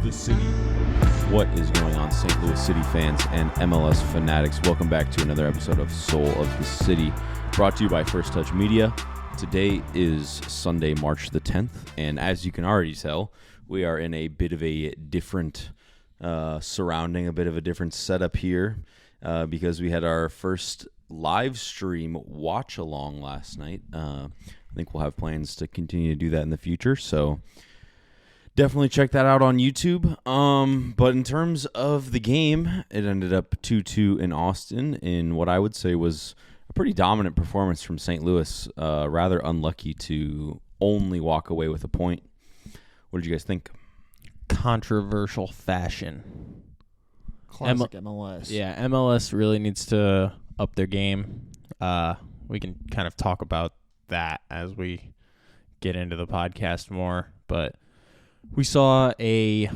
the city. What is going on, St. Louis City fans and MLS fanatics? Welcome back to another episode of Soul of the City, brought to you by First Touch Media. Today is Sunday, March the 10th, and as you can already tell, we are in a bit of a different surrounding, a bit of a different setup here because we had our first live stream watch along last night. I think we'll have plans to continue to do that in the future, so definitely check that out on YouTube. But in terms of the game, it ended up 2-2 in Austin in what I would say was a pretty dominant performance from St. Louis. Rather unlucky to only walk away with a point. What did you guys think? Controversial fashion. Classic MLS. Yeah, MLS really needs to up their game. We can kind of talk about that as we get into the podcast more, but we saw a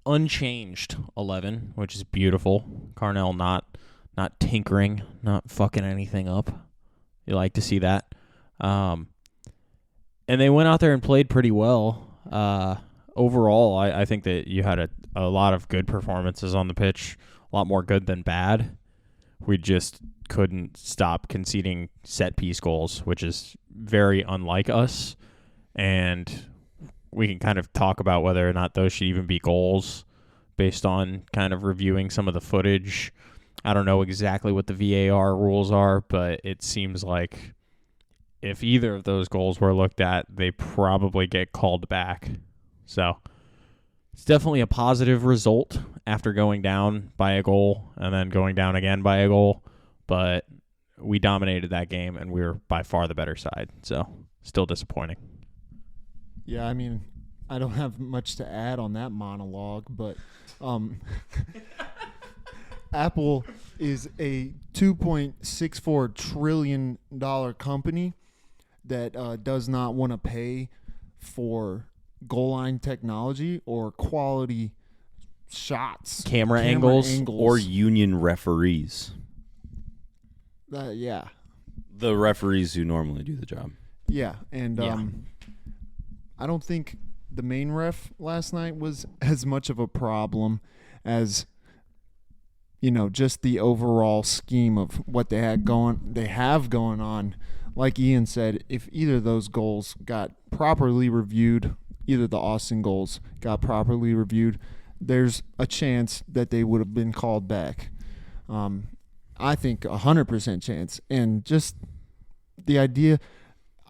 unchanged 11, which is beautiful. Carnell not tinkering, not fucking anything up. You like to see that. And they went out there and played pretty well. Overall, I think that you had a lot of good performances on the pitch, a lot more good than bad. We just couldn't stop conceding set-piece goals, which is very unlike us. And we can kind of talk about whether or not those should even be goals based on kind of reviewing some of the footage. I don't know exactly what the VAR rules are, but it seems like if either of those goals were looked at, they probably get called back. So it's definitely a positive result after going down by a goal and then going down again by a goal, but we dominated that game and we were by far the better side. So still disappointing. Yeah, I mean, I don't have much to add on that monologue, but Apple is a $2.64 trillion company that does not want to pay for goal line technology or quality shots. Camera angles. Or union referees. Yeah. The referees who normally do the job. Yeah, and I don't think the main ref last night was as much of a problem as, just the overall scheme of what they have going on. Like Ian said, if either of those goals got properly reviewed, either the Austin goals got properly reviewed, there's a chance that they would have been called back. I think 100% chance. And just the idea,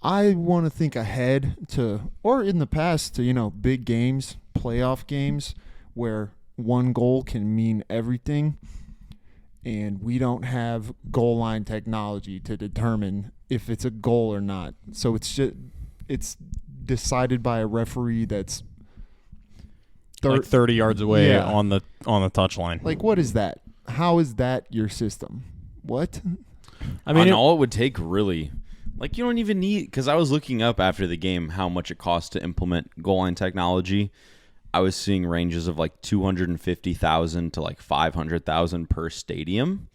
I want to think ahead to, or in the past to, big games, playoff games, where one goal can mean everything. And we don't have goal line technology to determine if it's a goal or not. So it's decided by a referee that's like 30 yards away on the touchline. Like, what is that? How is that your system? What? I mean, all it would take really, like, you don't even need, because I was looking up after the game how much it costs to implement goal line technology. I was seeing ranges of like $250,000 to like $500,000 per stadium.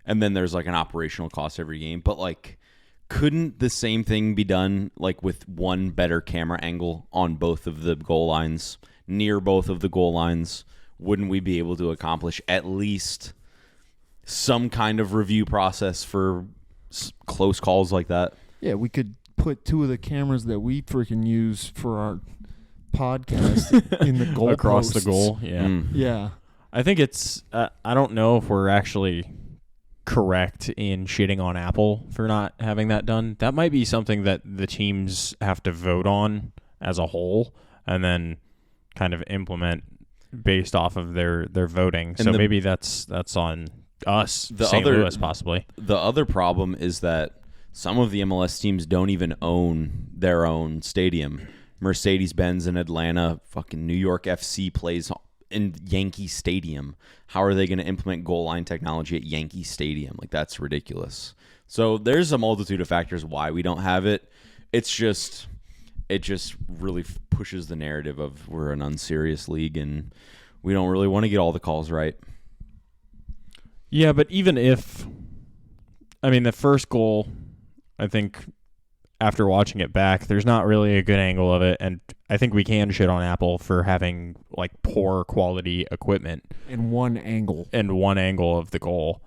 And then there's like an operational cost every game. But like, couldn't the same thing be done like with one better camera angle on both of the goal lines, near both of the goal lines? Wouldn't we be able to accomplish at least some kind of review process for close calls like that? Yeah, we could put two of the cameras that we freaking use for our podcast in the goal across posts. The goal. Yeah. Yeah. I think it's I don't know if we're actually correct in shitting on Apple for not having that done. That might be something that the teams have to vote on as a whole and then kind of implement based off of their voting. And so maybe that's on us, St. Louis possibly. The other problem is that some of the MLS teams don't even own their own stadium. Mercedes-Benz in Atlanta, fucking New York FC plays in Yankee Stadium. How are they going to implement goal line technology at Yankee Stadium? Like, that's ridiculous. So there's a multitude of factors why we don't have it. It just really pushes the narrative of we're an unserious league and we don't really want to get all the calls right. Yeah, but even if, I mean, the first goal, I think after watching it back, there's not really a good angle of it, and I think we can shit on Apple for having like poor quality equipment in one angle of the goal,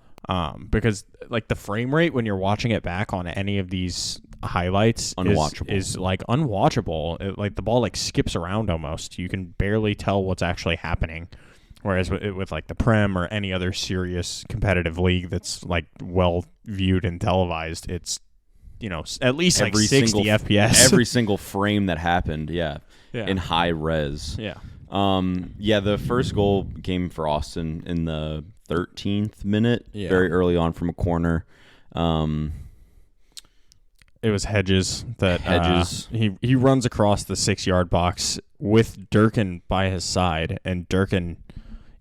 because like the frame rate when you're watching it back on any of these highlights is like unwatchable. Like the ball like skips around almost. You can barely tell what's actually happening. Whereas with like the Prem or any other serious competitive league that's like well viewed and televised, it's at least like 60 FPS. Every single frame that happened, in high res. Yeah. The first goal came for Austin in the 13th minute, very early on from a corner. It was Hedges that he runs across the 6-yard box with Durkin by his side, and Durkin,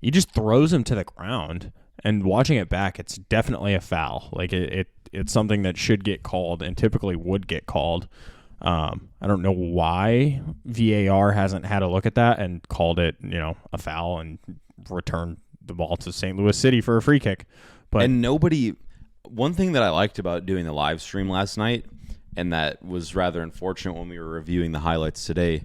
he just throws him to the ground. And watching it back, it's definitely a foul. Like it's something that should get called and typically would get called. I don't know why VAR hasn't had a look at that and called it, a foul and returned the ball to St. Louis City for a free kick. But one thing that I liked about doing the live stream last night, and that was rather unfortunate when we were reviewing the highlights today,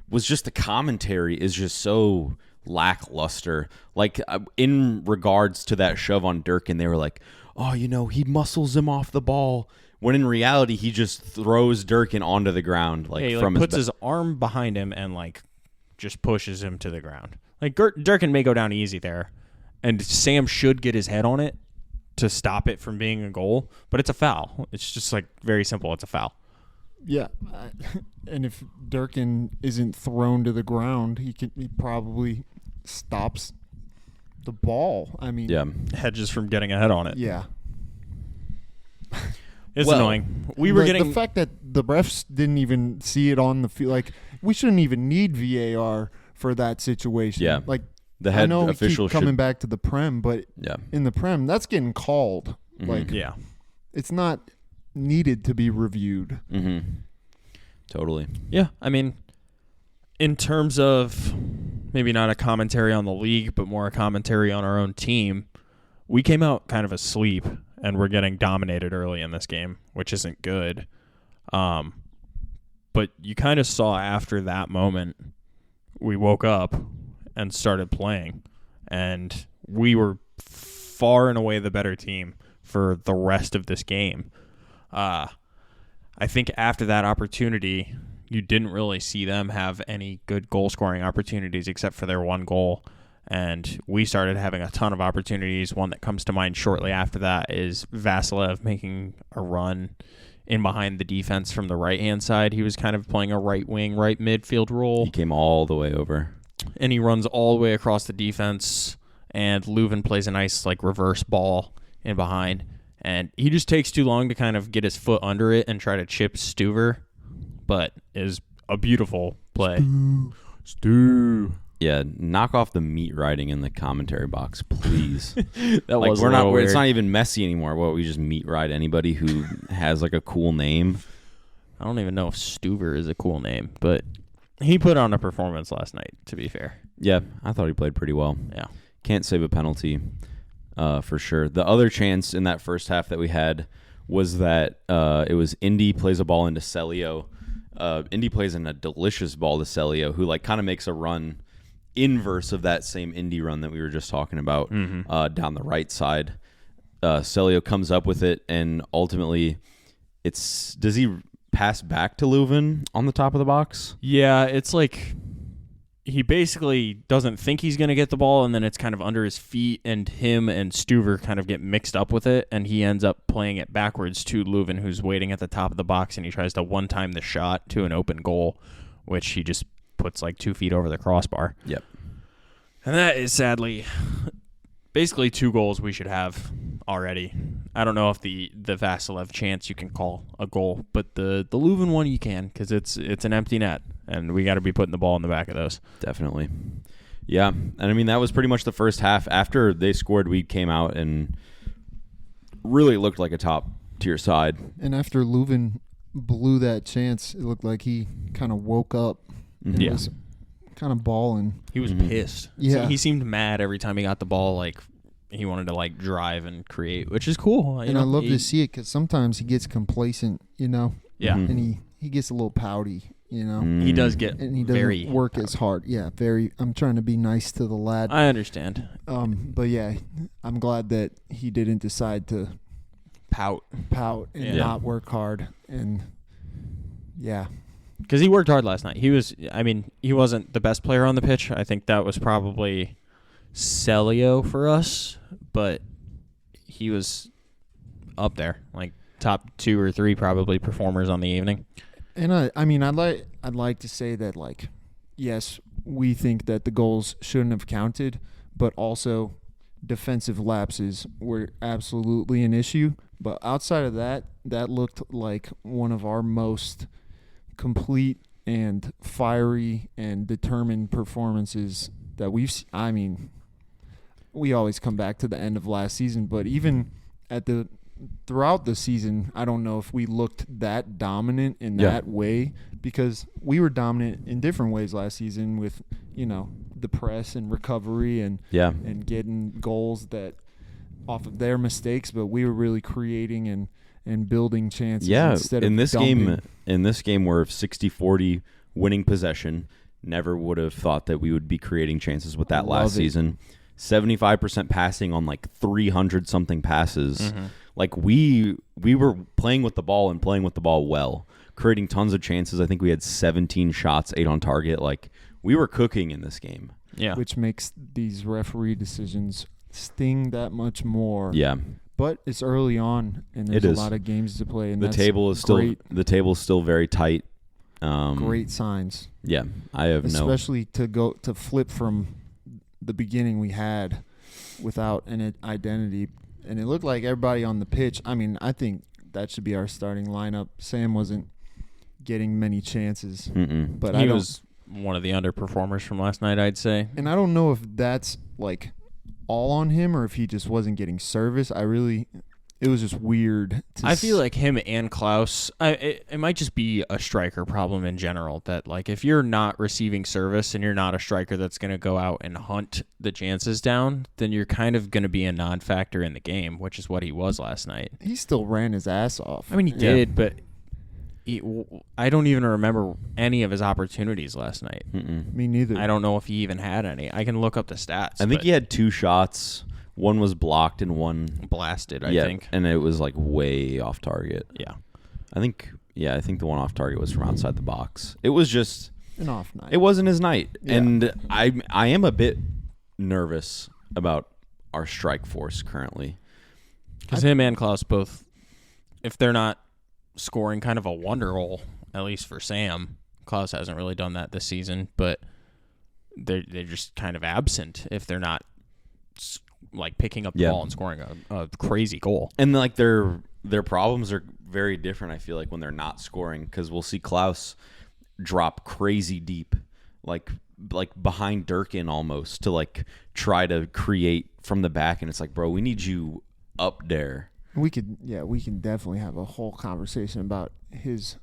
was just the commentary is just so lackluster. Like in regards to that shove on Durkin, they were like, oh, he muscles him off the ball, when in reality he just throws Durkin onto the ground, puts his arm behind him and like just pushes him to the ground. Like Durkin may go down easy there, and Sam should get his head on it to stop it from being a goal, but it's a foul. It's just like very simple. It's a foul. Yeah, and if Durkin isn't thrown to the ground, he probably stops the ball. I mean, Hedges from getting a head on it. Yeah, it's annoying. The fact that the refs didn't even see it on the field. Like, we shouldn't even need VAR for that situation. Yeah, like the head I know official we keep coming back to the Prem, but in the Prem, that's getting called. Mm-hmm. Like, it's not needed to be reviewed. Mm-hmm. Totally. Yeah, I mean, in terms of maybe not a commentary on the league, but more a commentary on our own team, we came out kind of asleep, and we're getting dominated early in this game, which isn't good. But you kind of saw after that moment, we woke up and started playing, and we were far and away the better team for the rest of this game. I think after that opportunity, you didn't really see them have any good goal-scoring opportunities except for their one goal, and we started having a ton of opportunities. One that comes to mind shortly after that is Vasilev making a run in behind the defense from the right-hand side. He was kind of playing a right wing, right midfield role. He came all the way over. And he runs all the way across the defense, and Leuven plays a nice reverse ball in behind. And he just takes too long to kind of get his foot under it and try to chip Stuver, but is a beautiful play. Stu. Yeah, knock off the meat riding in the commentary box, please. That was weird. It's not even messy anymore. We just meat ride anybody who has a cool name. I don't even know if Stuver is a cool name, but he put on a performance last night, to be fair. Yeah, I thought he played pretty well. Yeah. Can't save a penalty. For sure. The other chance in that first half that we had was that it was Indy plays a ball into Celio. Indy plays in a delicious ball to Celio, who kind of makes a run inverse of that same Indy run that we were just talking about, down the right side. Celio comes up with it, and ultimately, does he pass back to Leuven on the top of the box? Yeah, it's he basically doesn't think he's going to get the ball, and then it's kind of under his feet, and him and Stuver kind of get mixed up with it, and he ends up playing it backwards to Leuven, who's waiting at the top of the box, and he tries to one-time the shot to an open goal, which he just puts 2 feet over the crossbar. Yep. And that is sadly basically 2 goals we should have already. I don't know if the Vasilev chance you can call a goal, but the Leuven one you can, because it's an empty net, and we got to be putting the ball in the back of those. Definitely. Yeah, and I mean, that was pretty much the first half. After they scored, we came out and really looked like a top-tier side. And after Leuven blew that chance, it looked like he kind of woke up and was kind of balling. He was pissed. Yeah. He seemed mad every time he got the ball, he wanted to drive and create, which is cool. And I love to see it because sometimes he gets complacent, Yeah. And he gets a little pouty, you know. He does get And he doesn't very work pouty. as hard. Yeah, I'm trying to be nice to the lad. I understand. But yeah, I'm glad that he didn't decide to Pout. and not work hard. And yeah. Because he worked hard last night. He wasn't the best player on the pitch. I think that was probably Celio for us, but he was up there, like top 2 or 3 probably performers on the evening. And I'd like to say that, like, yes, we think that the goals shouldn't have counted, but also defensive lapses were absolutely an issue. But outside of that, that looked like one of our most complete and fiery and determined performances that we've seen. I mean, we always come back to the end of last season, but even throughout the season, I don't know if we looked that dominant in that way, because we were dominant in different ways last season with, the press and recovery and getting goals that off of their mistakes, but we were really creating and building chances instead of dumping. In this game, we're 60-40 winning possession. Never would have thought that we would be creating chances with that last season. 75% passing on like 300 something passes. Mm-hmm. Like we were playing with the ball and playing with the ball well, creating tons of chances. I think we had 17 shots, 8 on target. Like we were cooking in this game. Yeah. Which makes these referee decisions sting that much more. Yeah. But it's early on, and there's a lot of games to play. And the table is still very tight. Great signs. Yeah, especially to flip from the beginning we had without an identity, and it looked like everybody on the pitch. I mean, I think that should be our starting lineup. Sam wasn't getting many chances, but he was one of the underperformers from last night, I'd say. And I don't know if that's like all on him or if he just wasn't getting service. It was just weird. I feel like him and Klaus, it might just be a striker problem in general, that like if you're not receiving service and you're not a striker that's going to go out and hunt the chances down, then you're kind of going to be a non-factor in the game, which is what he was last night. He still ran his ass off. I mean, he did, but I don't even remember any of his opportunities last night. Me neither. I don't know if he even had any. I can look up the stats. I think he had 2 shots. One was blocked and one blasted, I think. And it was like way off target. Yeah. I think the one off target was from outside the box. It was just an off night. It wasn't his night. Yeah. And I am a bit nervous about our strike force currently. Because him and Klaus both, if they're not scoring kind of a wonder goal, at least for Sam, Klaus hasn't really done that this season, but they're just kind of absent if they're not like picking up the ball and scoring a crazy goal. And like their problems are very different, I feel like, when they're not scoring, because we'll see Klaus drop crazy deep, like behind Durkin almost, to like try to create from the back, and it's like, bro, we need you up there. We can definitely have a whole conversation about his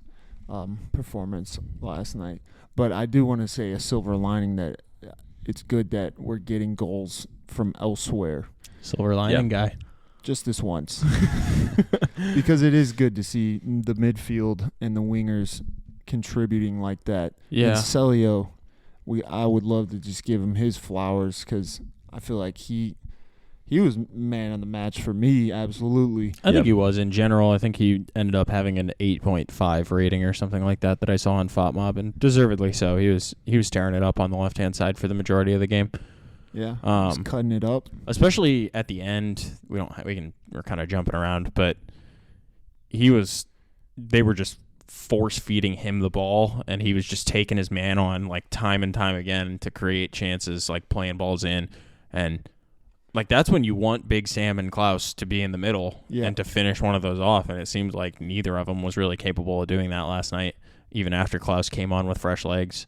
performance last night. But I do want to say a silver lining that it's good that we're getting goals from elsewhere. Silver lining guy. Just this once. Because it is good to see the midfield and the wingers contributing like that. Yeah. And Celio, I would love to just give him his flowers, because I feel like he was man of the match for me, absolutely. I think he was in general. I think he ended up having an 8.5 rating or something like that I saw on FOTMob, and deservedly so. He was tearing it up on the left-hand side for the majority of the game. Yeah, just cutting it up. Especially at the end, we're kind of jumping around, but they were just force-feeding him the ball, and he was just taking his man on like time and time again to create chances, like playing balls in, and like that's when you want Big Sam and Klaus to be in the middle and to finish one of those off, and it seems like neither of them was really capable of doing that last night, even after Klaus came on with fresh legs.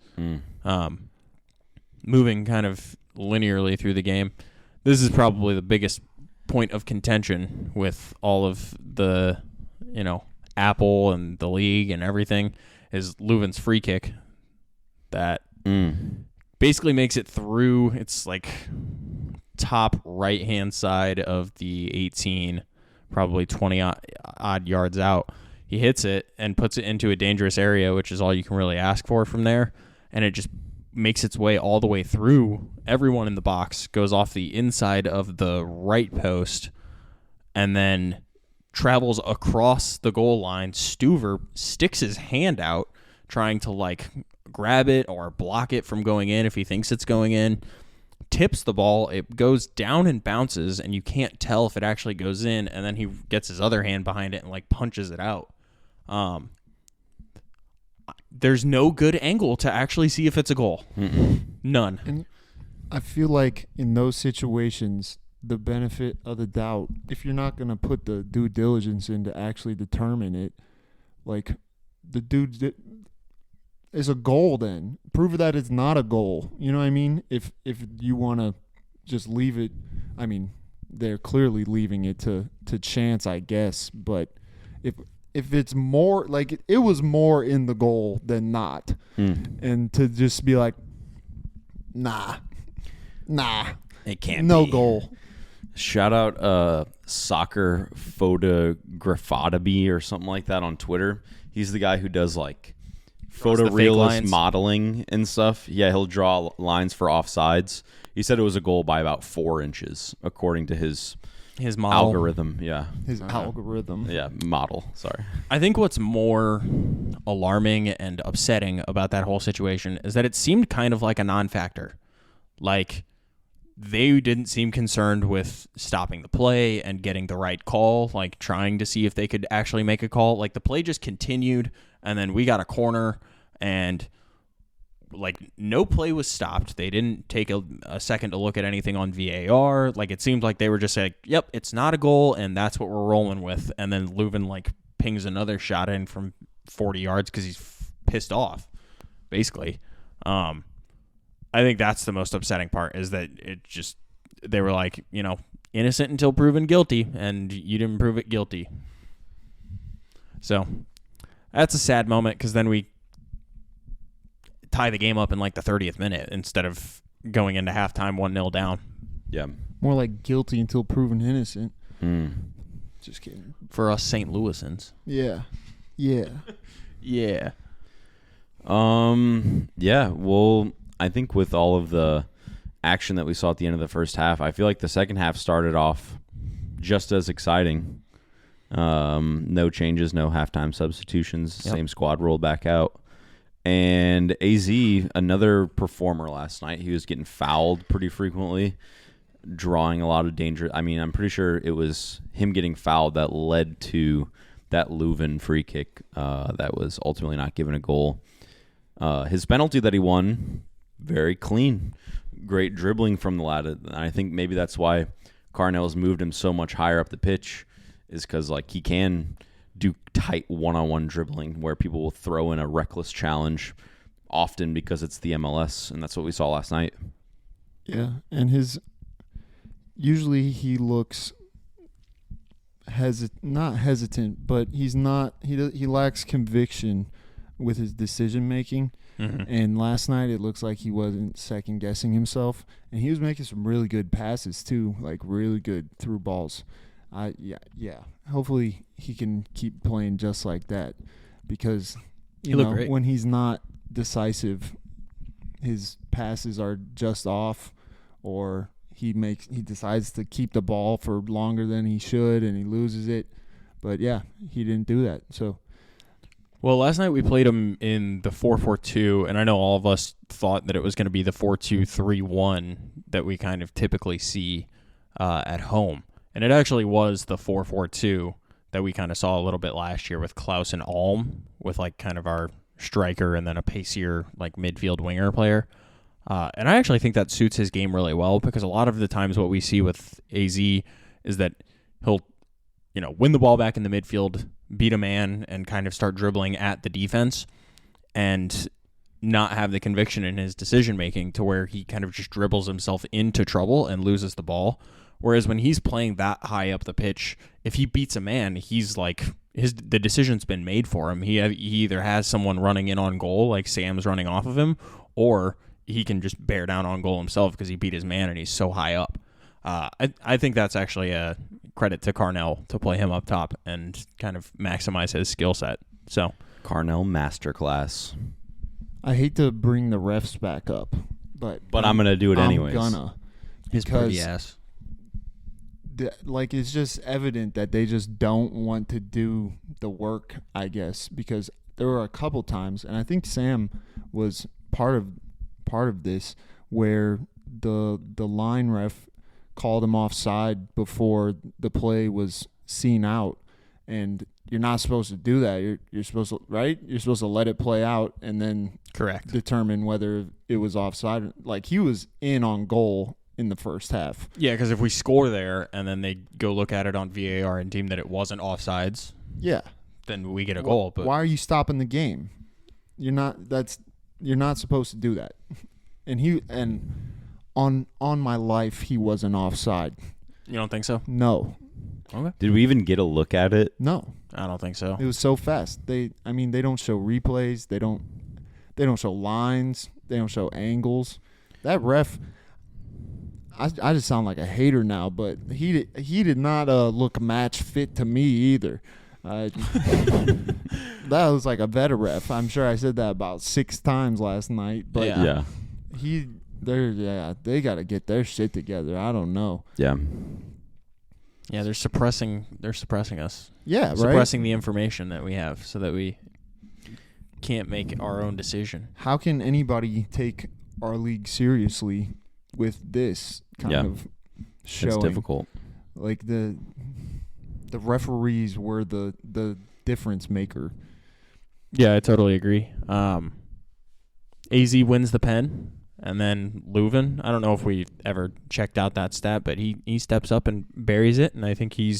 Moving kind of linearly through the game, this is probably the biggest point of contention with all of the, Apple and the league and everything, is Leuven's free kick that basically makes it through. It's like top right-hand side of the 18, probably 20 odd yards out. he hits it and puts it into a dangerous area, which is all you can really ask for from there. And it just makes its way all the way through everyone in the box, goes off the inside of the right post, and then travels across the goal line. Stuver sticks his hand out trying to like grab it or block it from going in if he thinks it's going in. Tips the ball, it goes down and bounces, and you can't tell if it actually goes in, and then he gets his other hand behind it and like punches it out. There's no good angle to actually see if it's a goal. None. And I feel like in those situations, the benefit of the doubt, if you're not going to put the due diligence in to actually determine it, like the dude is a goal, then prove that it's not a goal. You know what I mean? If you want to just leave it, I mean, they're clearly leaving it to chance, I guess. But if it's more like it was more in the goal than not, and to just be like, nah, it can't. No be. Goal. Shout out Soccer Photographotomy or something like that on Twitter. He's the guy who does like photorealist modeling and stuff. Yeah, he'll draw lines for offsides. He said it was a goal by about 4 inches, according to his model. algorithm. Yeah, his algorithm. Yeah, model. Sorry. I think what's more alarming and upsetting about that whole situation is that it seemed kind of like a non-factor. Like, they didn't seem concerned with stopping the play and getting the right call, like trying to see if they could actually make a call. Like, the play just continued, and then we got a corner, and like no play was stopped. They didn't take a second to look at anything on VAR. Like, it seemed like they were just like, yep, it's not a goal, and that's what we're rolling with. And then Leuven like pings another shot in from 40 yards because he's pissed off, basically. I think that's the most upsetting part, is that they were like, innocent until proven guilty, and you didn't prove it guilty. So that's a sad moment, because then we tie the game up in like the 30th minute instead of going into halftime 1-0 down. Yeah. More like guilty until proven innocent. Just kidding. For us St. Louisans. Yeah. Yeah. Yeah, well, I think with all of the action that we saw at the end of the first half, I feel like the second half started off just as exciting. No changes, no halftime substitutions, Same squad rolled back out. And AZ, another performer last night, he was getting fouled pretty frequently, drawing a lot of danger. I mean, I'm pretty sure it was him getting fouled that led to that Leuven free kick that was ultimately not given a goal. His penalty that he won, very clean. Great dribbling from the lad. And I think maybe that's why Carnell's moved him so much higher up the pitch, is because like he can do tight one-on-one dribbling where people will throw in a reckless challenge, often because it's the MLS, and that's what we saw last night. Yeah, and usually he looks not hesitant, but he's not. He lacks conviction with his decision making. Mm-hmm. And last night it looks like he wasn't second guessing himself, and he was making some really good passes too, like really good through balls. Yeah. Hopefully he can keep playing just like that, because when he's not decisive, his passes are just off, or he decides to keep the ball for longer than he should and he loses it. But yeah, he didn't do that. So. Well, last night we played him in the 4-4-2, and I know all of us thought that it was going to be the 4-2-3-1 that we kind of typically see at home. And it actually was the 4-4-2 that we kind of saw a little bit last year with Klaus and Alm, with like kind of our striker and then a pacier like midfield winger player. And I actually think that suits his game really well, because a lot of the times what we see with AZ is that he'll win the ball back in the midfield, beat a man, and kind of start dribbling at the defense, and not have the conviction in his decision-making to where he kind of just dribbles himself into trouble and loses the ball. Whereas when he's playing that high up the pitch, if he beats a man, he's like, the decision's been made for him. He either has someone running in on goal, like Sam's running off of him, or he can just bear down on goal himself because he beat his man and he's so high up. I think that's actually a credit to Carnell to play him up top and kind of maximize his skill set. So Carnell masterclass. I hate to bring the refs back up, but I'm gonna do it anyways. I'm gonna. his pretty ass. It's just evident that they just don't want to do the work, I guess, because there were a couple times, and I think Sam was part of this, where the line ref called him offside before the play was seen out, and you're not supposed to do that. You're supposed to, right? You're supposed to let it play out and then correct determine whether it was offside. Like, he was in on goal in the first half. Yeah, because if we score there and then they go look at it on VAR and deem that it wasn't offsides, yeah, then we get a goal. But why are you stopping the game? You're not supposed to do that. And on my life, he wasn't offside. You don't think so? No. Okay. Did we even get a look at it? No. I don't think so. It was so fast. They don't show replays. They don't show lines. They don't show angles. That ref, I just sound like a hater now, but he did not look match fit to me either. That was like a better ref. I'm sure I said that about 6 times last night. But Yeah. they got to get their shit together. I don't know. Yeah. Yeah, they're suppressing us. Yeah, right. Suppressing the information that we have so that we can't make our own decision. How can anybody take our league seriously with this kind of showing? It's difficult. Like the referees were the difference maker. Yeah, I totally agree. AZ wins the pen, and then Leuven, I don't know if we ever checked out that stat, but he steps up and buries it, and I think we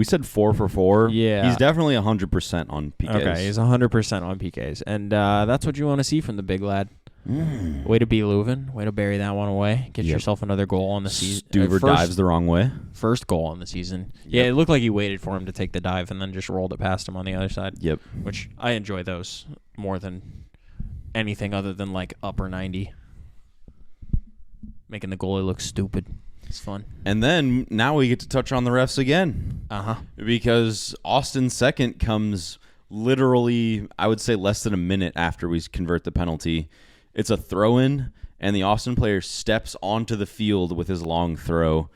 said 4 for 4. Yeah. He's definitely 100% on PKs. Okay, he's 100% on PKs, and that's what you want to see from the big lad. Way to be Leuven. Way to bury that one away. Get yourself another goal on the season. Stuver dives the wrong way. First goal on the season. Yeah, it looked like he waited for him to take the dive and then just rolled it past him on the other side. Yep. Which I enjoy those more than anything other than like upper 90. Making the goalie look stupid. It's fun. And then now we get to touch on the refs again. Uh-huh. Because Austin's second comes literally, I would say, less than a minute after we convert the penalty. It's a throw-in, and the Austin player steps onto the field with his long throw.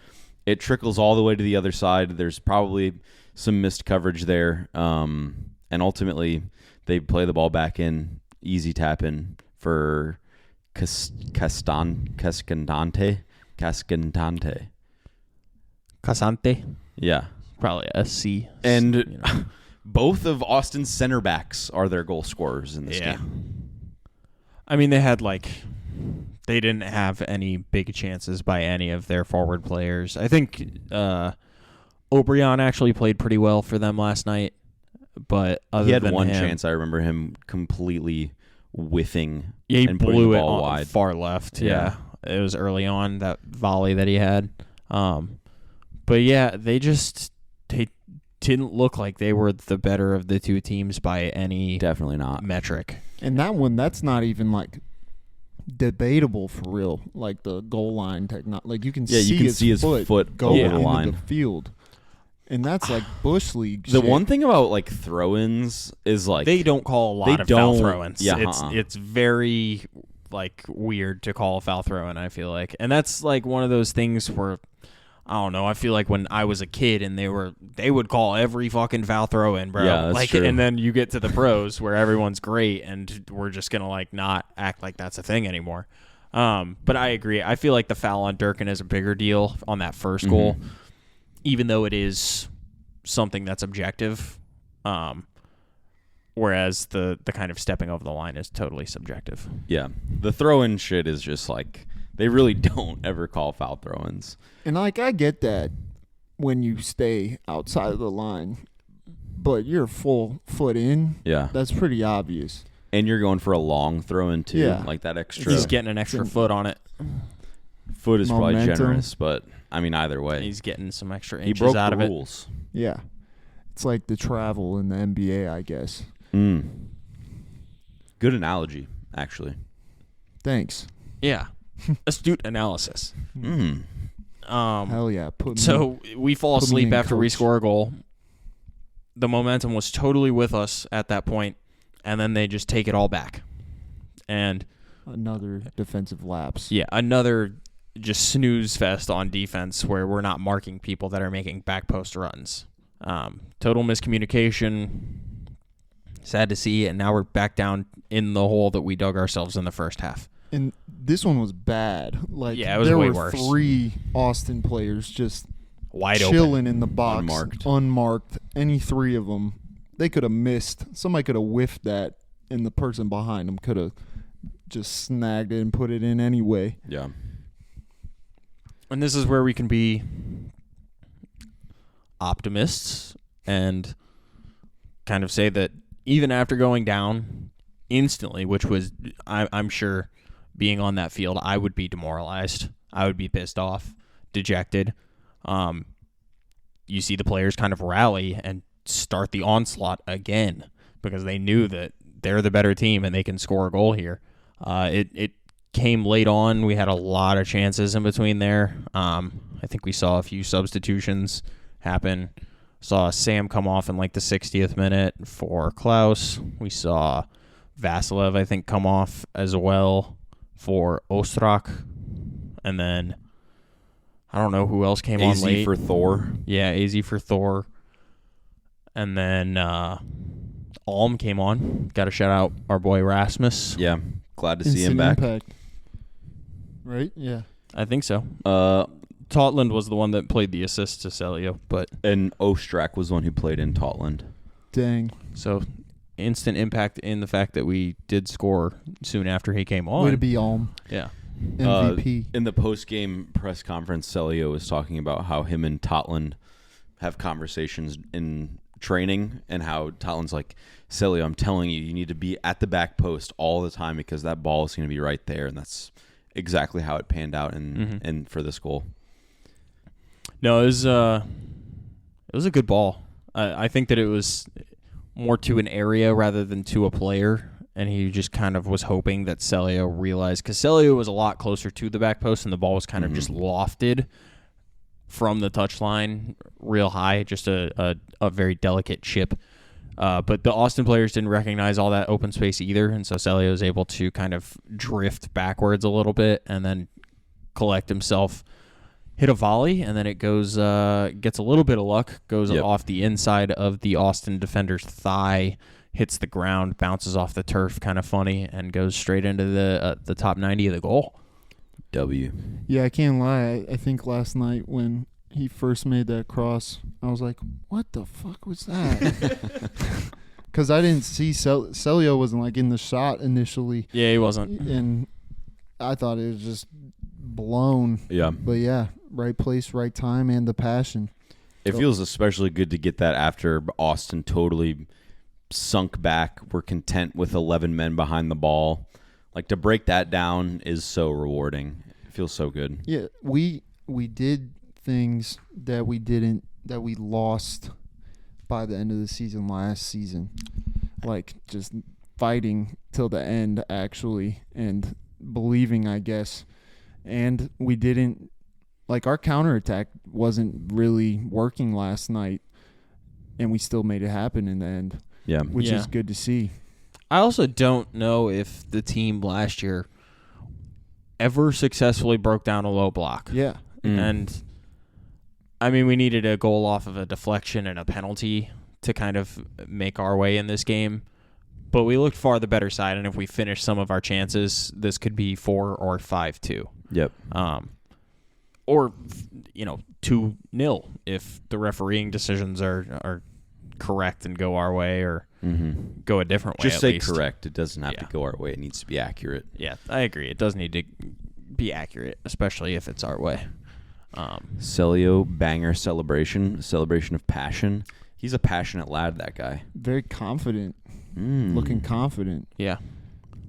It trickles all the way to the other side. There's probably some missed coverage there. And ultimately, they play the ball back in, easy tap in for Cascandante. Casante. Yeah. Probably a C. And both of Austin's center backs are their goal scorers in this game. I mean, they didn't have any big chances by any of their forward players. I think O'Brien actually played pretty well for them last night, but other he had than one him, chance. I remember him completely whiffing. Yeah, he and putting blew the it ball on wide. far left. Yeah. It was early on, that volley that he had. But yeah, they didn't look like they were the better of the two teams by any Definitely not metric. And that's not even like debatable for real. Like the goal line technology, like you can see his foot go over into the line. the field, and that's like Bush League. The shit. one thing about like throw-ins is like They don't call a lot of foul throw-ins. Yeah, It's very like weird to call a foul throw-in, I feel like. And that's like one of those things where I don't know, I feel like when I was a kid and they would call every fucking foul throw-in, bro. Yeah, that's true. And then you get to the pros where everyone's great and we're just going to like not act like that's a thing anymore. But I agree. I feel like the foul on Durkin is a bigger deal on that first goal, even though it is something that's objective. Whereas the kind of stepping over the line is totally subjective. Yeah. The throw-in shit is just like they really don't ever call foul throw-ins. And like I get that when you stay outside of the line, but you're full foot in. Yeah. That's pretty obvious. And you're going for a long throw-in too. Yeah. Like that extra He's getting an extra foot on it. foot is probably momentum. generous, but I mean either way. He's getting some extra He inches broke out the of it. rules. Yeah. It's like the travel in the NBA, I guess. Good analogy, actually. Thanks. Yeah. Astute analysis. Hell yeah. We fall put me asleep in, after we coach. score a goal. The momentum was totally with us at that point, and then they just take it all back. And another defensive lapse. yeah, another just snooze fest on defense where we're not marking people that are making back post runs. Total miscommunication. Sad to see, and now we're back down in the hole that we dug ourselves in the first half. And this one was bad. Like, Yeah, it was there way were worse. 3 Austin players just Wide chilling open. in the box, unmarked. Any 3 of them, they could have missed. Somebody could have whiffed that, and the person behind them could have just snagged it and put it in anyway. Yeah. And this is where we can be optimists and kind of say that even after going down instantly, which was, I'm sure, being on that field, I would be demoralized. I would be pissed off, dejected. You see the players kind of rally and start the onslaught again because they knew that they're the better team and they can score a goal here. It came late on. We had a lot of chances in between there. I think we saw a few substitutions happen. Saw Sam come off in like the 60th minute for Klaus. We saw Vasilev, I think, come off as well for Ostrak. And then I don't know who else came on late. AZ for Thor. Yeah, AZ for Thor. And then Alm came on. Got to shout out our boy Rasmus. Yeah. Glad to see Instant him back. impact. Right? Yeah. I think so. Totland was the one that played the assist to Celio, but And Ostrak was the one who played in Totland. Dang. so instant impact in the fact that we did score soon after he came on. Way to be Alm. Yeah. MVP. In the post-game press conference, Celio was talking about how him and Totland have conversations in training and how Totland's like, Celio, I'm telling you, you need to be at the back post all the time because that ball is going to be right there. And that's exactly how it panned out and for this goal. No, it was a good ball. I think that it was more to an area rather than to a player, and he just kind of was hoping that Celio realized, because Celio was a lot closer to the back post, and the ball was kind of just lofted from the touchline real high, just a very delicate chip. But the Austin players didn't recognize all that open space either, and so Celio was able to kind of drift backwards a little bit and then collect himself, hit a volley, and then it goes gets a little bit of luck, goes off the inside of the Austin defender's thigh, hits the ground, bounces off the turf, kind of funny, and goes straight into the top 90 of the goal. W. Yeah, I can't lie. I think last night when he first made that cross, I was like, what the fuck was that? Because I didn't see Celio wasn't like in the shot initially. Yeah, he wasn't. And I thought it was just blown. Yeah. But yeah, right place, right time, and the passion. It feels especially good to get that after Austin totally sunk back. We're content with 11 men behind the ball. Like, to break that down is so rewarding. It feels so good. Yeah, we did things that we lost by the end of the season last season. Like, just fighting till the end, actually, and believing, I guess. And we didn't, like, our counterattack wasn't really working last night, and we still made it happen in the end. Yeah. Which is good to see. I also don't know if the team last year ever successfully broke down a low block. Yeah. And, I mean, we needed a goal off of a deflection and a penalty to kind of make our way in this game. But we looked far the better side, and if we finish some of our chances, this could be 4 or 5-2. Yep. Or, 2-0 if the refereeing decisions are correct and go our way, or go a different way. Just at say least. correct. It doesn't have to go our way. It needs to be accurate. Yeah, I agree. It does need to be accurate, especially if it's our way. Celio banger celebration of passion. He's a passionate lad, that guy. Very confident. Looking confident. Yeah.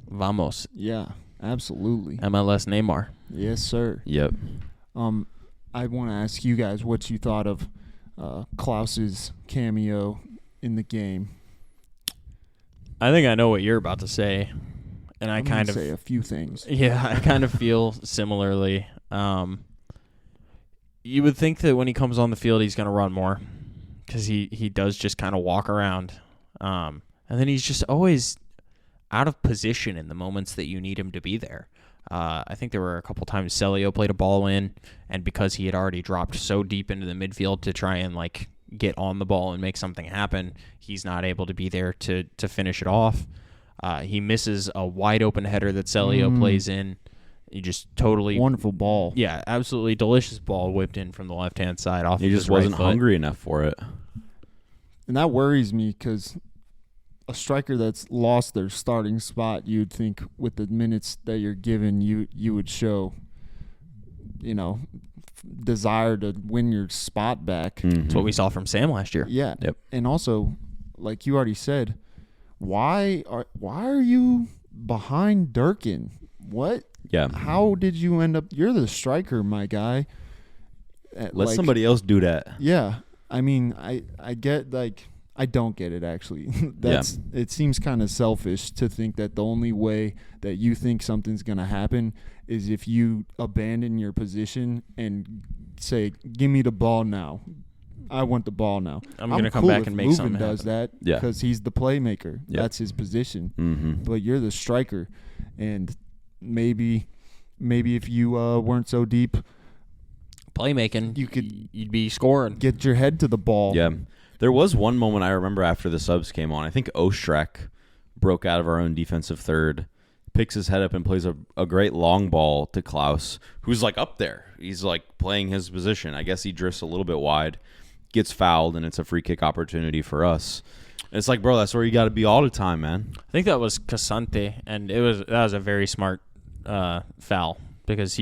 Vamos. Yeah, absolutely. MLS Neymar. Yes, sir. Yep. I want to ask you guys what you thought of Klaus's cameo in the game. I think I know what you're about to say, and I I'm kind gonna of say a few things. Yeah, I kind of feel similarly. you would think that when he comes on the field, he's going to run more because he does just kind of walk around. And then he's just always out of position in the moments that you need him to be there. I think there were a couple times Celio played a ball in, and because he had already dropped so deep into the midfield to try and like get on the ball and make something happen, he's not able to be there to finish it off. He misses a wide open header that Celio plays in. He just totally wonderful ball. Yeah, absolutely delicious ball whipped in from the left hand side off. He just wasn't hungry enough for it, and that worries me because a striker that's lost their starting spot, you'd think with the minutes that you're given, you would show, desire to win your spot back. Mm-hmm. That's what we saw from Sam last year. Yeah. Yep. And also, like you already said, why are you behind Durkin? What? Yeah. How did you end up? You're the striker, my guy. Let somebody else do that. Yeah. I mean, I get like. I don't get it, actually. It seems kind of selfish to think that the only way that you think something's going to happen is if you abandon your position and say, give me the ball now. I want the ball now. I'm going to come back and make Leuven something does happen. that because he's the playmaker. Yep. That's his position. Mm-hmm. But you're the striker. And maybe if you weren't so deep, playmaking, you'd be scoring. Get your head to the ball. Yeah. There was one moment I remember after the subs came on. I think Ostrek broke out of our own defensive third, picks his head up and plays a great long ball to Klaus, who's like up there. He's like playing his position. I guess he drifts a little bit wide, gets fouled, and it's a free kick opportunity for us. And it's like, bro, that's where you got to be all the time, man. I think that was Casante, and that was a very smart foul because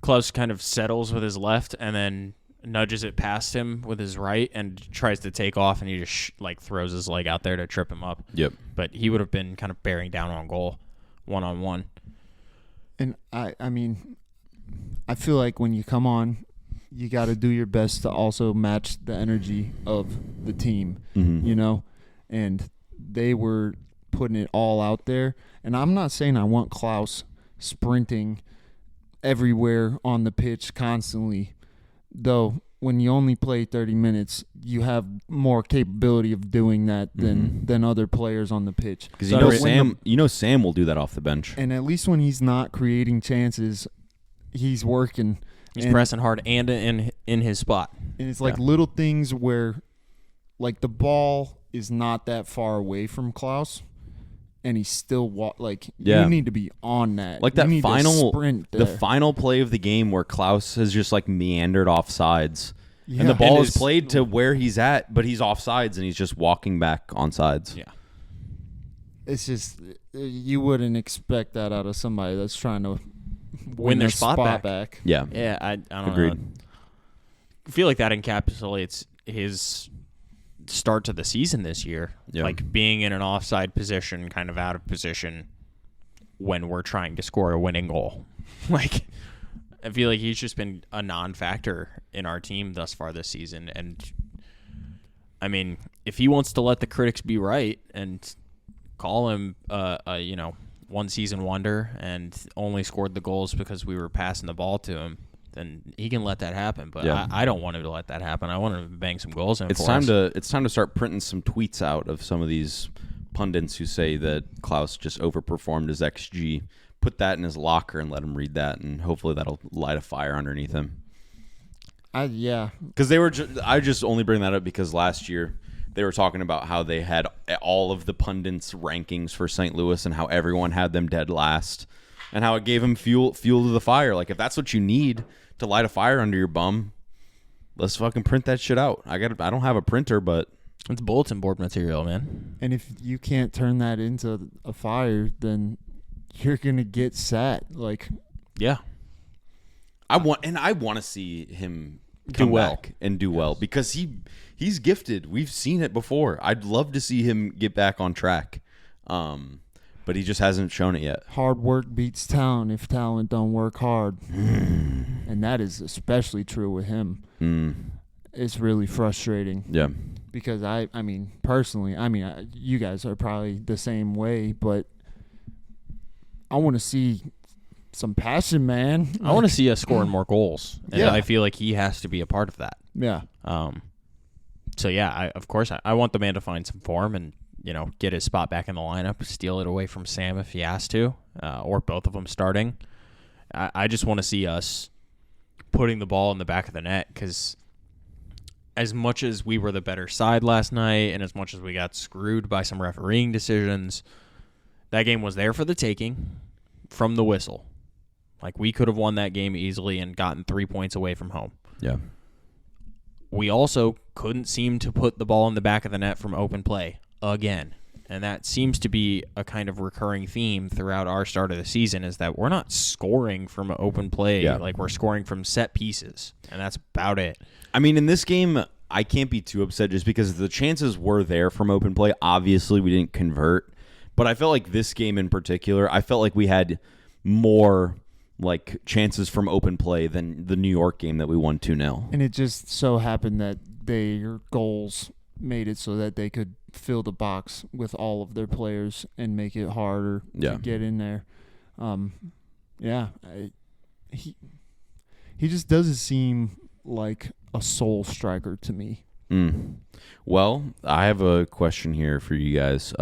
Klaus kind of settles with his left and then nudges it past him with his right and tries to take off, and he just throws his leg out there to trip him up. Yep. But he would have been kind of bearing down on goal, one-on-one. And I mean, I feel like when you come on, you got to do your best to also match the energy of the team, and they were putting it all out there. And I'm not saying I want Klaus sprinting everywhere on the pitch constantly, though when you only play 30 minutes, you have more capability of doing that than other players on the pitch. Because Sam will do that off the bench. And at least when he's not creating chances, he's working. He's pressing hard and in his spot. And it's little things where, the ball is not that far away from Klaus, and he's still you need to be on that. That final sprint there. The final play of the game where Klaus has just meandered off sides. Yeah. And the ball is played to where he's at, but he's off sides and he's just walking back on sides. Yeah. It's just you wouldn't expect that out of somebody that's trying to win their spot back. Yeah. Yeah, I don't Agreed. know. I feel like that encapsulates his start to the season this year. Yeah. Being in an offside position, kind of out of position when we're trying to score a winning goal. I feel like he's just been a non-factor in our team thus far this season. And, I mean, if he wants to let the critics be right and call him one-season wonder and only scored the goals because we were passing the ball to him, then he can let that happen. But I don't want him to let that happen. I want him to bang some goals in It's time to start printing some tweets out of some of these pundits who say that Klaus just overperformed his XG. Put that in his locker and let him read that, and hopefully that'll light a fire underneath him. Yeah. Because I just only bring that up because last year they were talking about how they had all of the pundits' rankings for St. Louis and how everyone had them dead last, and how it gave him fuel to the fire. If that's what you need to light a fire under your bum, let's fucking print that shit out. I don't have a printer, but it's bulletin board material, man. And if you can't turn that into a fire, then you're gonna get sat. Yeah, I want to see him come back and do well because he's gifted. We've seen it before. I'd love to see him get back on track, but he just hasn't shown it yet. Hard work beats talent if talent don't work hard, and that is especially true with him. It's really frustrating. Yeah, because I mean personally, you guys are probably the same way, but I want to see some passion, man. I want to see us scoring more goals, and Yeah. I feel like he has to be a part of that. Yeah. So yeah, of course, I want the man to find some form and get his spot back in the lineup, steal it away from Sam if he has to, or both of them starting. I just want to see us putting the ball in the back of the net, because as much as we were the better side last night, and as much as we got screwed by some refereeing decisions, that game was there for the taking from the whistle. Like, we could have won that game easily and gotten 3 points away from home. Yeah. We also couldn't seem to put the ball in the back of the net from open play again. And that seems to be a kind of recurring theme throughout our start of the season, is that we're not scoring from open play. Yeah. Like, we're scoring from set pieces, and that's about it. I mean, in this game, I can't be too upset just because the chances were there from open play. Obviously, we didn't convert. But I felt like this game in particular, I felt like we had more chances from open play than the New York game that we won 2-0. And it just so happened that their goals made it so that they could fill the box with all of their players and make it harder to get in there. He just doesn't seem like a soul striker to me. Well, I have a question here for you guys.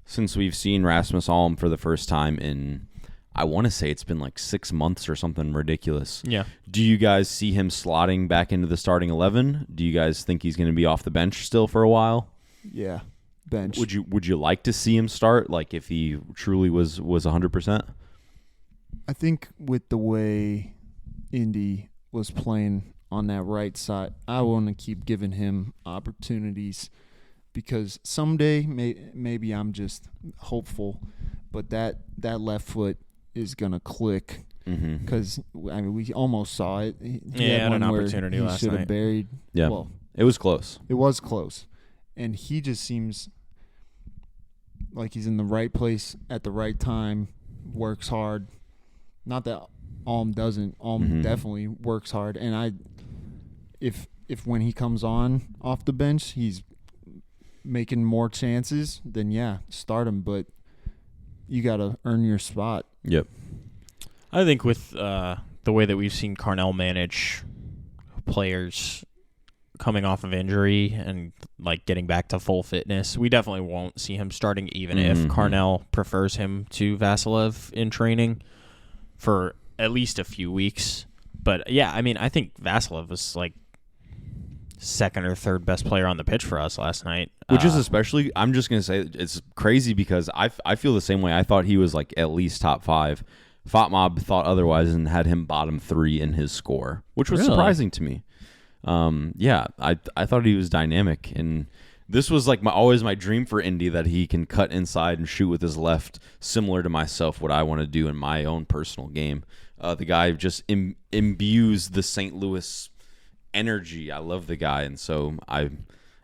Since we've seen Rasmus Alm for the first time in, I want to say it's been 6 months or something ridiculous. Yeah. Do you guys see him slotting back into the starting 11? Do you guys think he's going to be off the bench still for a while? Yeah, bench. Would you like to see him start, if he truly was 100%? I think with the way Indy was playing on that right side, I want to keep giving him opportunities, because someday maybe I'm just hopeful, but that left foot is gonna click, because we almost saw it. He had an opportunity he last should have night. buried. Yeah, Well, it was close. it was close, and he just seems like he's in the right place at the right time. Works hard. Not that Alm doesn't. Alm definitely works hard, and if when he comes on off the bench, he's making more chances, then yeah, start him. But you got to earn your spot. Yep. I think with the way that we've seen Carnell manage players coming off of injury and getting back to full fitness, we definitely won't see him starting, even if Carnell prefers him to Vasilev in training for at least a few weeks. But yeah, I think Vasilev was second or third best player on the pitch for us last night. Which is especially, I'm just going to say, it's crazy because I feel the same way. I thought he was at least top 5. Fatmob thought otherwise and had him bottom 3 in his score, which was surprising to me. I thought he was dynamic, and this was always my dream for Indy, that he can cut inside and shoot with his left, similar to myself, what I want to do in my own personal game. The guy just imbues the St. Louis energy. I love the guy, and so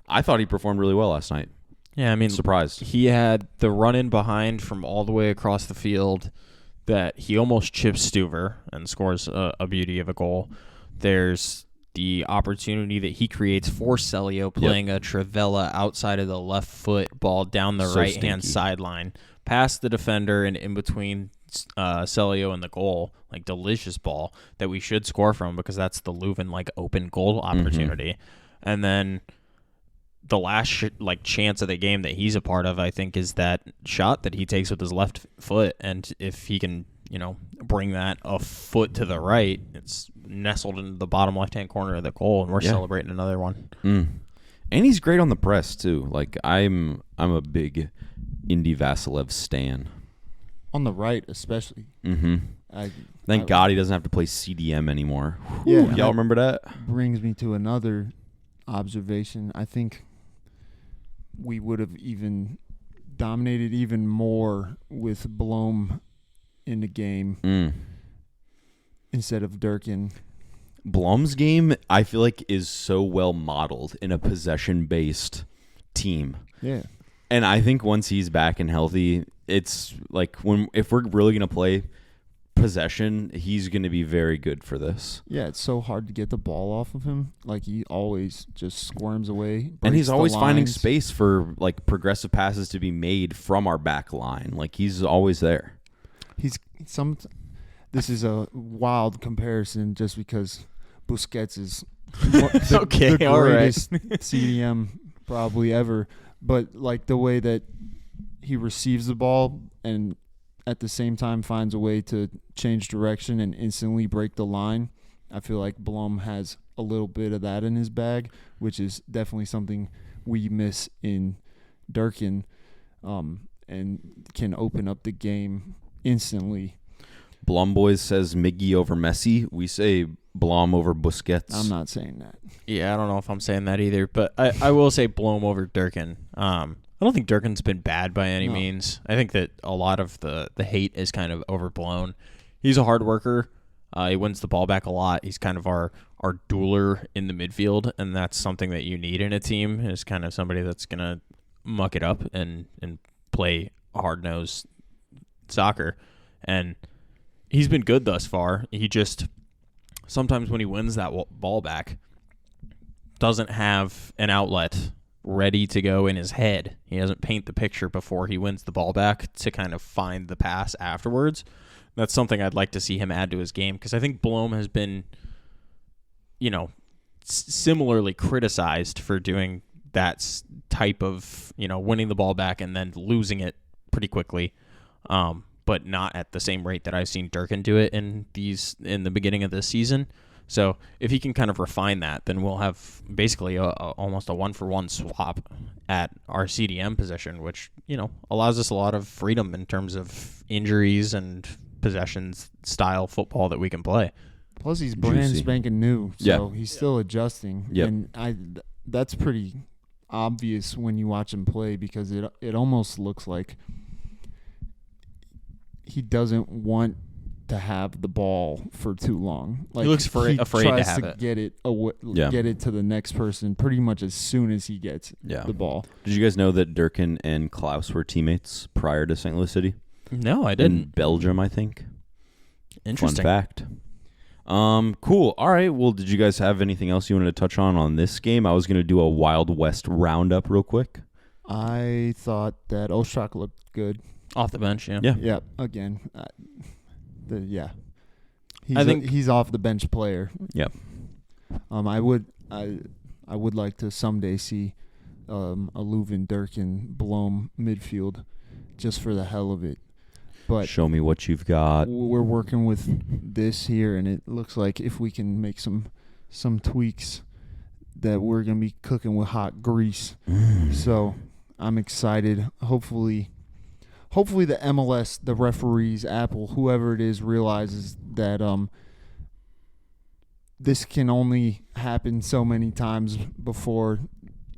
I thought he performed really well last night. Yeah, surprised. He had the run in behind from all the way across the field that he almost chips Stuver and scores a beauty of a goal. There's the opportunity that he creates for Celio playing a Trivella outside of the left foot ball down the right-hand sideline, past the defender and in between Celio and the goal. Delicious ball that we should score from, because that's the Leuven open goal opportunity. And then the last chance of the game that he's a part of, I think, is that shot that he takes with his left foot, and if he can bring that a foot to the right, it's nestled into the bottom left-hand corner of the goal, and we're celebrating another one. And he's great on the press too. I'm a big Indy Vasilev stan. On the right, especially. Thank God he doesn't have to play CDM anymore. Yeah, y'all remember that? Brings me to another observation. I think we would have even dominated even more with Blom in the game instead of Durkin. Blom's game, I feel is so well modeled in a possession-based team. Yeah. And I think once he's back and healthy, it's if we're really going to play possession, he's going to be very good for this. Yeah, it's so hard to get the ball off of him. He always just squirms away. And he's always finding space for progressive passes to be made from our back line. He's always there. The this is a wild comparison just because Busquets is the Okay, all right. greatest CDM probably ever. But like the way that he receives the ball and at the same time finds a way to change direction and instantly break the line, I feel like Blum has a little bit of that in his bag, which is definitely something we miss in Durkin, and can open up the game instantly. Blum Boys says Miggy over Messi. We say Blum over Busquets. I'm not saying that. Yeah, I don't know if I'm saying that either, but I will say Blum over Durkin. I don't think Durkin's been bad by any means. I think that a lot of the hate is kind of overblown. He's a hard worker. He wins the ball back a lot. He's kind of our dueler in the midfield, and that's something that you need in a team, is kind of somebody that's going to muck it up and play hard-nosed soccer. And he's been good thus far. He just, sometimes when he wins that ball back, doesn't have an outlet ready to go in his head. He doesn't paint the picture before he wins the ball back to kind of find the pass afterwards. That's something I'd like to see him add to his game, because I think Blum has been, similarly criticized for doing that type of, winning the ball back and then losing it pretty quickly, but not at the same rate that I've seen Durkin do it in the beginning of this season. So if he can kind of refine that, then we'll have basically almost a 1-for-1 swap at our CDM position, which, allows us a lot of freedom in terms of injuries and possessions style football that we can play. Plus, he's brand spanking new, so he's still adjusting. Yep. And that's pretty obvious when you watch him play, because it almost looks like he doesn't want to have the ball for too long. Like, he looks afraid to tries have to it. get it to the next person pretty much as soon as he gets the ball. Did you guys know that Durkin and Klaus were teammates prior to St. Louis City? No, I didn't. In Belgium, I think. Interesting. Fun fact. Cool. All right. Well, did you guys have anything else you wanted to touch on this game? I was going to do a Wild West roundup real quick. I thought that Ostrak looked good. Off the bench, yeah. Yeah, again. I think he's off the bench player. Yep. I would like to someday see a Leuven, Durkin, Blom midfield just for the hell of it. But show me what you've got. We're working with this here, and it looks like if we can make some tweaks, that we're going to be cooking with hot grease. So I'm excited. Hopefully the MLS, the referees, Apple, whoever it is, realizes that this can only happen so many times before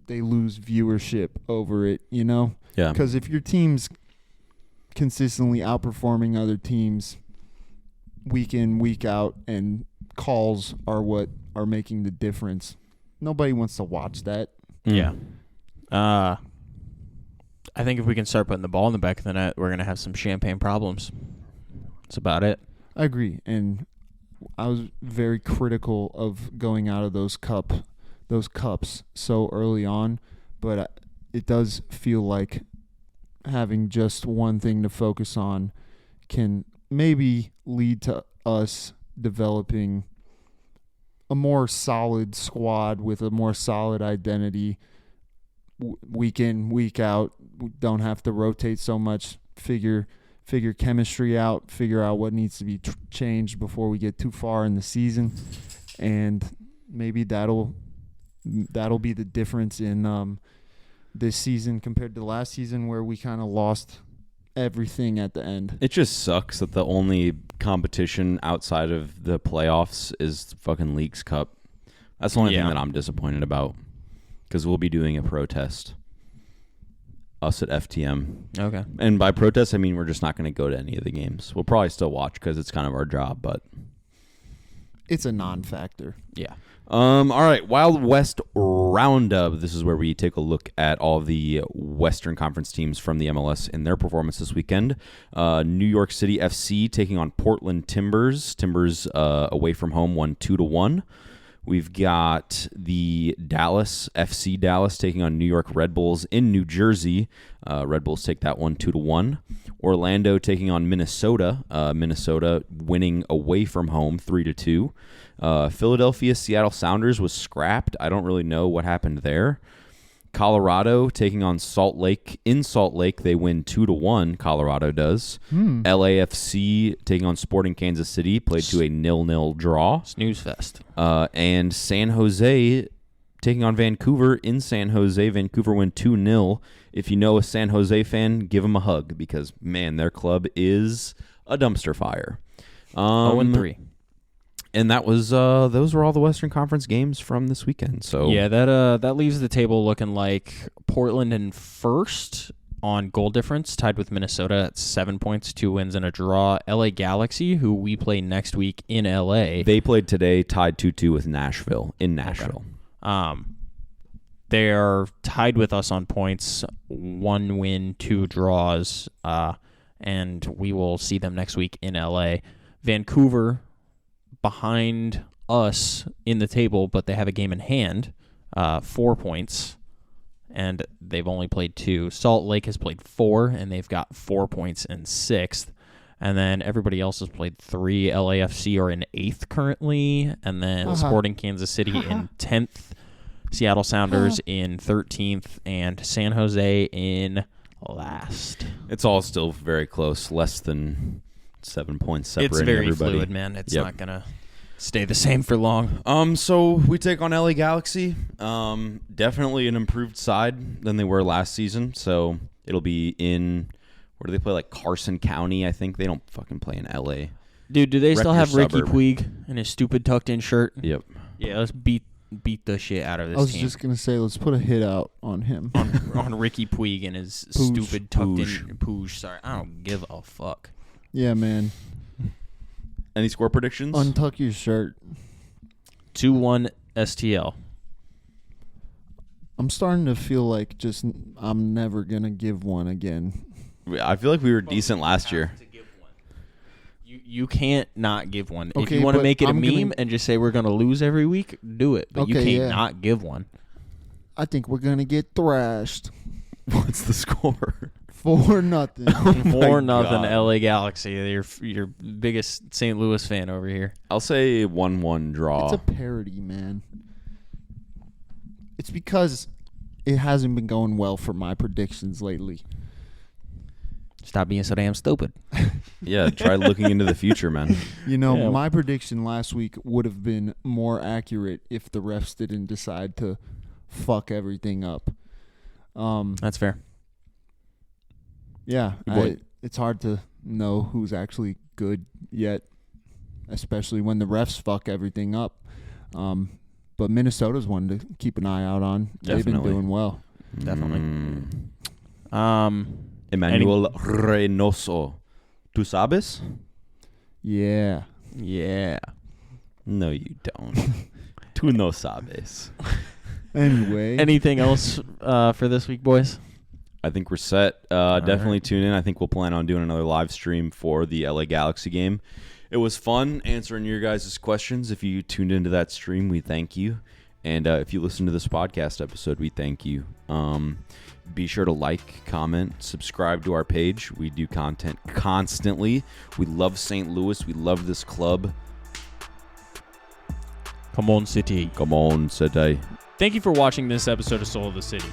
they lose viewership over it, Yeah. Because if your team's consistently outperforming other teams week in, week out, and calls are what are making the difference, nobody wants to watch that. Yeah. I think if we can start putting the ball in the back of the net, we're going to have some champagne problems. That's about it. I agree. And I was very critical of going out of those cups so early on, but it does feel like having just one thing to focus on can maybe lead to us developing a more solid squad with a more solid identity week in, week out. We don't have to rotate so much, figure chemistry out, figure out what needs to be changed before we get too far in the season, and maybe that'll be the difference in this season compared to last season, where we kind of lost everything at the end. It just sucks that the only competition outside of the playoffs is fucking Leagues Cup. That's the only thing that I'm disappointed about, because we'll be doing a protest. Us at FTM. Okay. And by protest, I mean we're just not going to go to any of the games. We'll probably still watch because it's kind of our job, but it's a non-factor. Yeah. All right, Wild West Roundup. This is where we take a look at all the Western Conference teams from the MLS and their performance this weekend. New York City FC taking on Portland Timbers. Timbers away from home won 2-1. We've got the FC Dallas taking on New York Red Bulls in New Jersey. Red Bulls take that one 2-1. Orlando taking on Minnesota. Minnesota winning away from home 3-2. Philadelphia Seattle Sounders was scrapped. I don't really know what happened there. Colorado taking on Salt Lake. In Salt Lake, they win 2-1. Colorado does. LAFC taking on Sporting Kansas City, played to a 0-0 draw. Snooze fest. And San Jose taking on Vancouver in San Jose. Vancouver win 2-0. If you know a San Jose fan, give them a hug because, man, their club is a dumpster fire. 0-3. And that was those were all the Western Conference games from this weekend. So yeah, that leaves the table looking like Portland in first on goal difference, tied with Minnesota at 7 points, 2 wins and a draw. LA Galaxy, who we play next week in LA. They played today, tied 2-2 with Nashville in Nashville. Okay. They are tied with us on points, 1 win, 2 draws, and we will see them next week in LA. Vancouver behind us in the table, but they have a game in hand, 4 points, and they've only played 2. Salt Lake has played 4, and they've got 4 points in 6th. And then everybody else has played 3. LAFC are in 8th currently, and then Sporting Kansas City in 10th. Seattle Sounders in 13th, and San Jose in last. It's all still very close, less than 7 points separating It's very everybody. fluid, man. It's not going to stay the same for long. So we take on LA Galaxy. Definitely an improved side than they were last season. So it'll be in, where do they play? Like Carson County, I think. They don't fucking play in LA. Dude, do they still have Ricky suburb. Puig in his stupid tucked-in shirt? Yep. Yeah, let's beat the shit out of this I was team. just going to say, let's put a hit out on him. on Ricky Puig and his stupid tucked-in Puig. Sorry, I don't give a fuck. Yeah, man. Any score predictions? Untuck your shirt. 2-1 STL. I'm starting to feel like I'm never going to give one again. I feel like we were decent last year. You can't not give one. Okay, if you want to but make it a I'm meme and just say we're going to lose every week, do it. But you can't not give one. I think we're going to get thrashed. What's the score? 4-0. 4-0 LA Galaxy. Your biggest St. Louis fan over here. I'll say 1-1 draw. It's a parody, man. It's because it hasn't been going well for my predictions lately. Stop being so damn stupid. Yeah, try looking into the future, man. You know, my prediction last week would have been more accurate if the refs didn't decide to fuck everything up. That's fair. Yeah, it's hard to know who's actually good yet, especially when the refs fuck everything up. But Minnesota's one to keep an eye out on. Definitely. They've been doing well. Definitely. Emmanuel Reynoso. ¿Tú sabes? Yeah. Yeah. No, you don't. Tú no sabes. Anyway. Anything else for this week, boys? I think we're set. Definitely tune in. I think we'll plan on doing another live stream for the LA Galaxy game. It was fun answering your guys' questions. If you tuned into that stream, we thank you. And if you listen to this podcast episode, we thank you. Be sure to like, comment, subscribe to our page. We do content constantly. We love St. Louis. We love this club. Come on, City. Come on, City. Thank you for watching this episode of Soul of the City,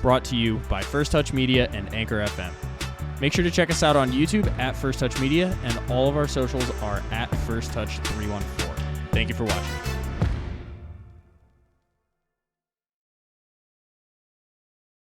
brought to you by First Touch Media and Anchor FM. Make sure to check us out on YouTube at First Touch Media, and all of our socials are at First Touch 314. Thank you for watching.